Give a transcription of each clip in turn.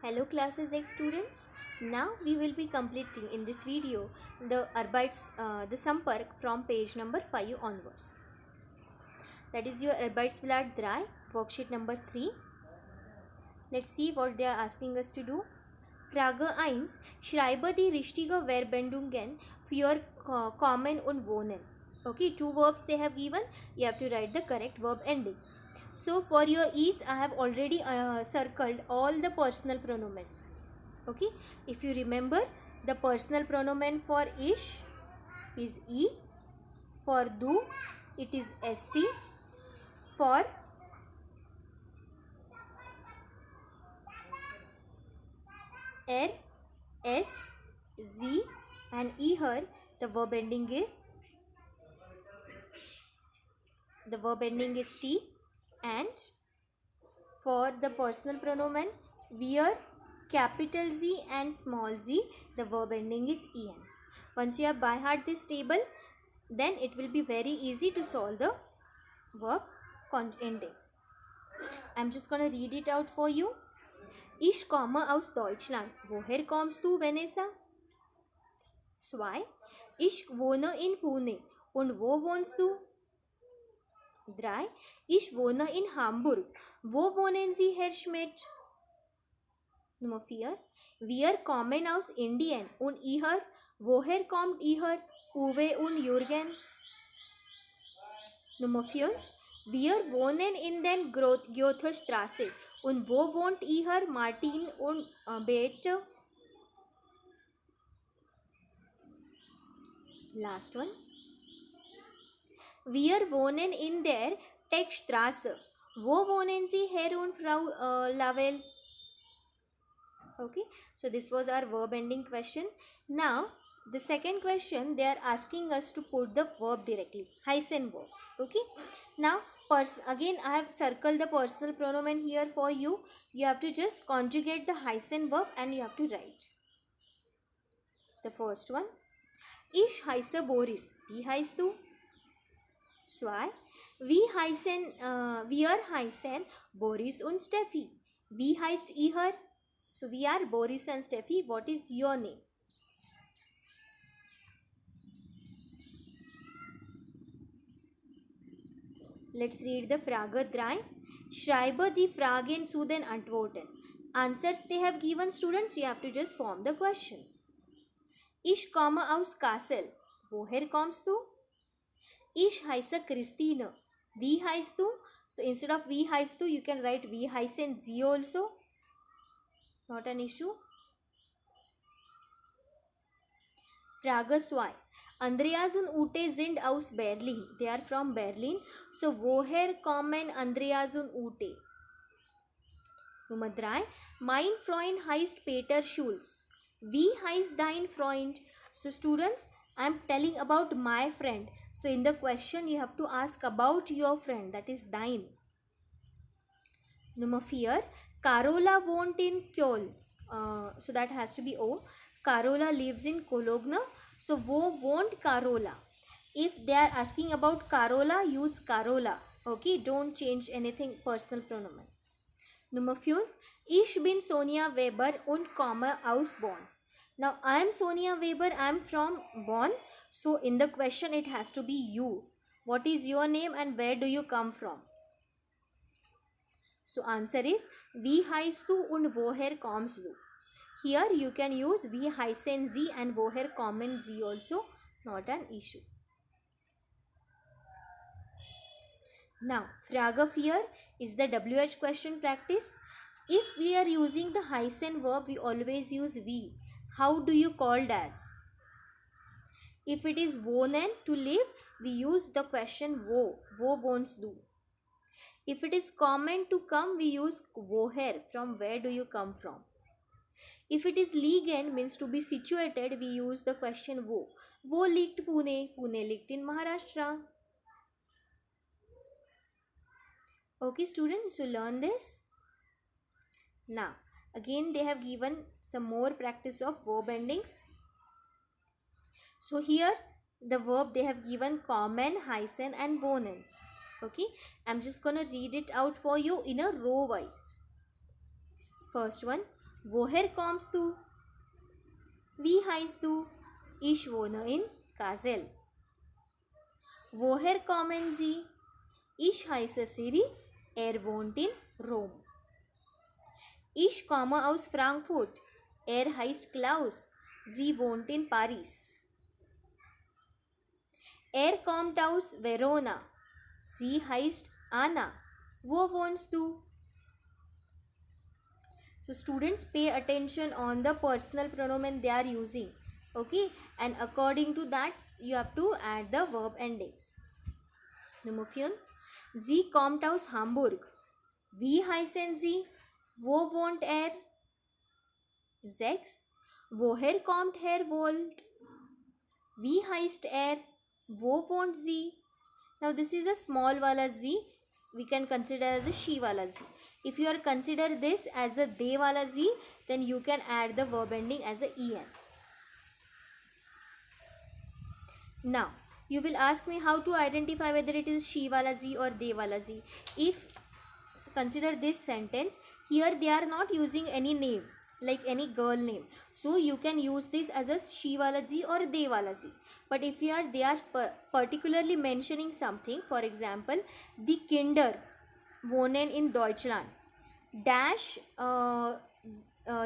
Hello classes X students. Now we will be completing in this video the Sampark from page number 5 onwards. That is your Arbeitsblatt 3, worksheet number 3. Let's see what they are asking us to do. Frage 1. Schreibe die richtige Verbendungen für kommen und wohnen. Okay, two verbs they have given. You have to write the correct verb endings. So for your ease, I have already circled all the personal pronouns. Okay, if you remember, the personal pronoun for ish is e, for du it is st, for er, s, z and her the verb ending is t, and for the personal pronoun wir, capital Z and small z, the verb ending is en. Once you have by heart this table, then it will be very easy to solve the verb endings. I'm just going to read it out for you. Ich komme aus Deutschland. Woher kommst du, Vanessa? 2. Ich wohne in Pune. Und wo wohnst du? 3. Ich wohne in Hamburg. Wo wohnen Sie, Herr Schmidt? Nummer 4. Wir kommen aus Indien. Und ihr? Woher kommt ihr? Uwe und Jürgen. Nummer 5. Wir wohnen in der Goethestraße. Und wo wohnt ihr? Martin und Beate. Last one. Wir wohnen in der Techstraße. Wo wohnen Sie, Herr und Frau Lavelle? Okay, so this was our verb ending question. Now, the second question, they are asking us to put the verb directly. Heißen verb. Okay, now again I have circled the personal pronoun here for you. You have to just conjugate the heißen verb and you have to write. The first one. Ich heiße Boris. Wie heißt du? 2. Wir heißen Boris und Steffi. Wie heißt ihr? So we are Boris and Steffi. What is your name? Let's read the Frage 3. Schreibe die Fragen zu den Antworten. Answers they have given, students. You have to just form the question. Ich komme aus Kassel. Woher kommst du? Ich heiße Christine. Wie heißt du? So instead of wie heißt du, you can write wie heißen Sie also. Not an issue. Frage 2. Andreas und Ute sind aus Berlin. They are from Berlin. So woher kommen Andreas und Ute? Nummer 3. Mein Freund heißt Peter Schulz. Wie heißt dein Freund? So students, I am telling about my friend. So in the question you have to ask about your friend, that is dein. Nummer 4. Carola wohnt in Köln. So that has to be O. Carola lives in Cologne. So wo wohnt Carola? If they are asking about Carola, use Carola. Okay, don't change anything personal pronoun. Nummer 5. Ich bin Sonia Weber und komme aus Bonn. Now I am Sonia Weber, I am from Bonn. So in the question it has to be you. What is your name and where do you come from? So answer is wie heißt du und woher kommst du? Here you can use wie heißen Sie and woher kommen Sie also, not an issue. Now Frage 4 is the WH question practice. If we are using the heißen verb, we always use we. How do you called as? If it is wohnen, to live, we use the question wo. Wo wohnst du? If it is kommen, to come, we use woher. From where do you come from? If it is liegen, means to be situated, we use the question wo. Wo liegt Pune? Pune liegt in Maharashtra. Okay students, so learn this. Now again they have given some more practice of verb endings. So here the verb they have given kommen, heißen and wohnen. Okay, I'm just gonna read it out for you in a row wise. First one, Woher kommst du? Wie heißt du? Ich wohne in Kassel. Woher kommen Sie? Ich heiße Siri. Wohnt in Rom. Ich komme aus Frankfurt. Heißt Klaus. Sie wohnt in Paris. Kommt aus Verona. Sie heißt Anna. Wo wohnst du? So students, pay attention on the personal pronoun they are using. Okay, and according to that you have to add the verb endings. Nummer 4. Sie kommt aus Hamburg. Wie heißen Sie? Wo wohnt er? 6. Woher kommt Herr Wold? Wie heißt er? Wo wohnt sie? Now this is a small wala z. We can consider as a she wala z. If you are consider this as a they wala z, then you can add the verb ending as a en. Now you will ask me how to identify whether it is she wala z or they wala z. If consider this sentence, here they are not using any name like any girl name, so you can use this as a she wala z or they wala z. But if they are particularly mentioning something, for example, the Kinder wohnen in Deutschland dash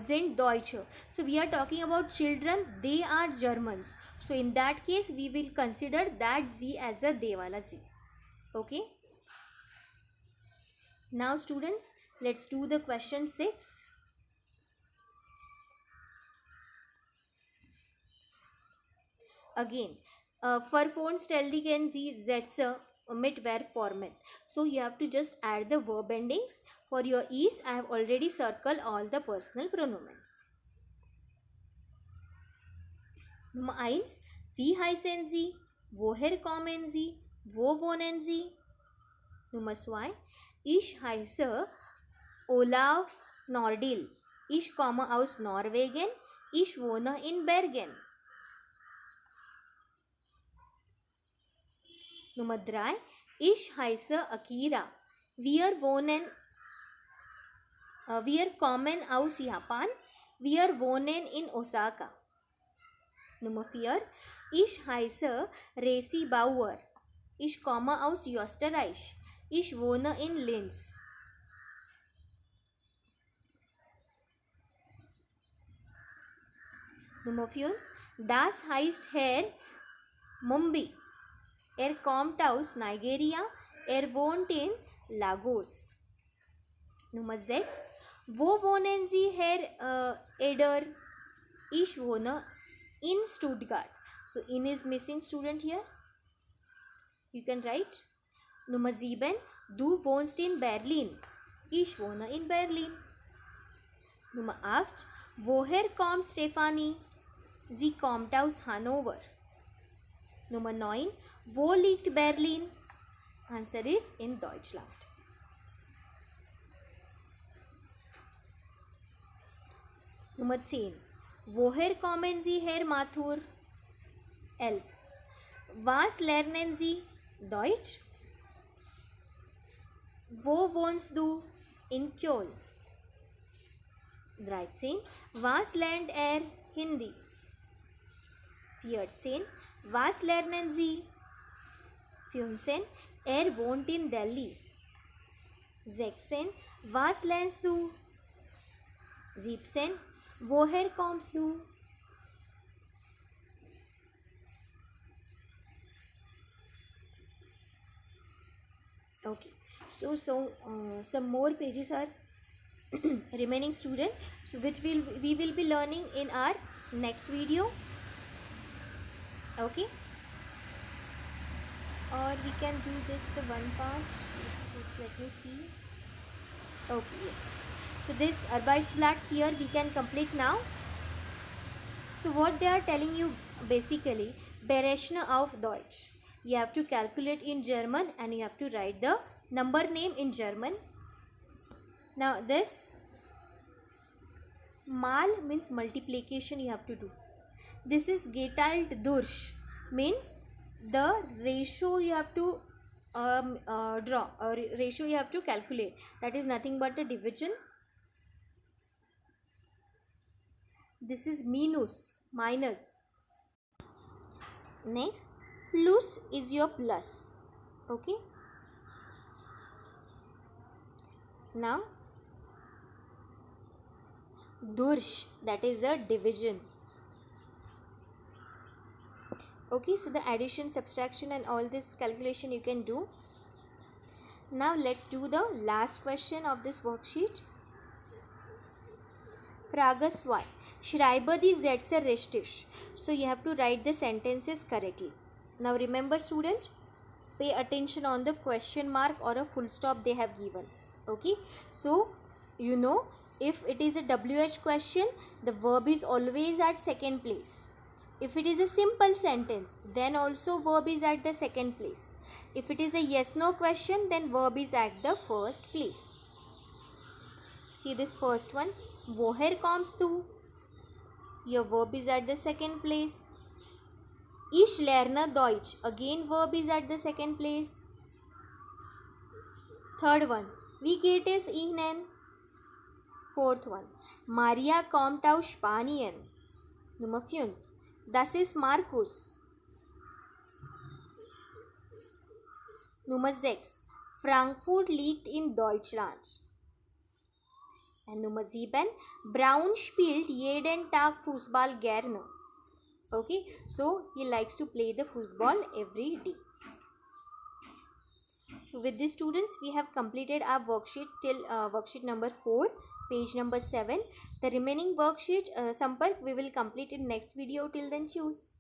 sind Deutsche, so we are talking about children, they are Germans, so in that case we will consider that z as a they wala z. Okay, now students, let's do the question 6. Again, förfonständigen Sie Sätze mit Verbformen. So you have to just add the verb endings. For your ease, I have already circled all the personal pronouns. Nummer 1. Wie heißen Sie? Woher kommen Sie? Wo wohnen Sie? Nummer 2. Ich heiße Olav Nordil. Ich komme aus Norwegen. Ich wohne in Bergen. Nummer 3. Ich heiße Akira. Wir kommen aus Japan. Wir wohnen in Osaka. Nummer 4. Ich heiße Resi Bauer. Ich komme aus Österreich. Ich wohne in Linz. Nummer 5. Das heißt Herr Mumbi. Kommt aus Nigeria. Wohnt in Lagos. Nummer 6. Wo wohnen Sie, Herr Eder? Ich wohne in Stuttgart. So in is missing, student, here. You can write. Nummer 7. Du wohnst in Berlin. Ich wohne in Berlin. Nummer 8. Woher kommt Stefanie? Sie kommt aus Hannover. Nummer 9. Wo liegt Berlin? Answer is in Deutschland. Nummer 10. Woher kommen Sie, Herr Mathur? 11. Was lernen Sie? Deutsch. Wo wohnst du? In Köln. 13. Was lernt er? Hindi. 14. Was lernen Sie? 15. Wohnt in Delhi. 16. Was lernst du? 17. Woher kommst du? Okay, so some more pages are remaining, student, so which we will be learning in our next video. Okay, or we can do just the one part. Just let me see. Okay, yes, so this Arbeitsblatt here we can complete now. So what they are telling you basically, Berechne auf Deutsch. You have to calculate in German and you have to write the number name in German. Now this mal means multiplication you have to do. This is geteilt durch means the ratio you have to draw, or ratio you have to calculate. That is nothing but a division. This is minus. Next, plus is your plus. Okay. Now, dursh, that is a division. Okay, so the addition, subtraction and all this calculation you can do. Now let's do the last question of this worksheet. Frage 2. Schreibe die Sätze richtig. So you have to write the sentences correctly. Now remember students, pay attention on the question mark or a full stop they have given. Okay, so you know, if it is a WH question, the verb is always at second place. If it is a simple sentence, then also verb is at the second place. If it is a yes no question, then verb is at the first place. See this first one, woher kommst du? Your verb is at the second place. Ich lerne Deutsch, again verb is at the second place. Third one, wie geht es Ihnen? Fourth one, Maria kommt aus Spanien. Nummer 5, das ist Markus. Nummer 6, Frankfurt liegt in Deutschland. And Nummer 7, Braun spielt jeden Tag Fußball gerne. Okay, so he likes to play the football every day. So with this students, we have completed our worksheet till worksheet number 4, page number 7. The remaining worksheet, Sampark, we will complete in next video. Till then, choose.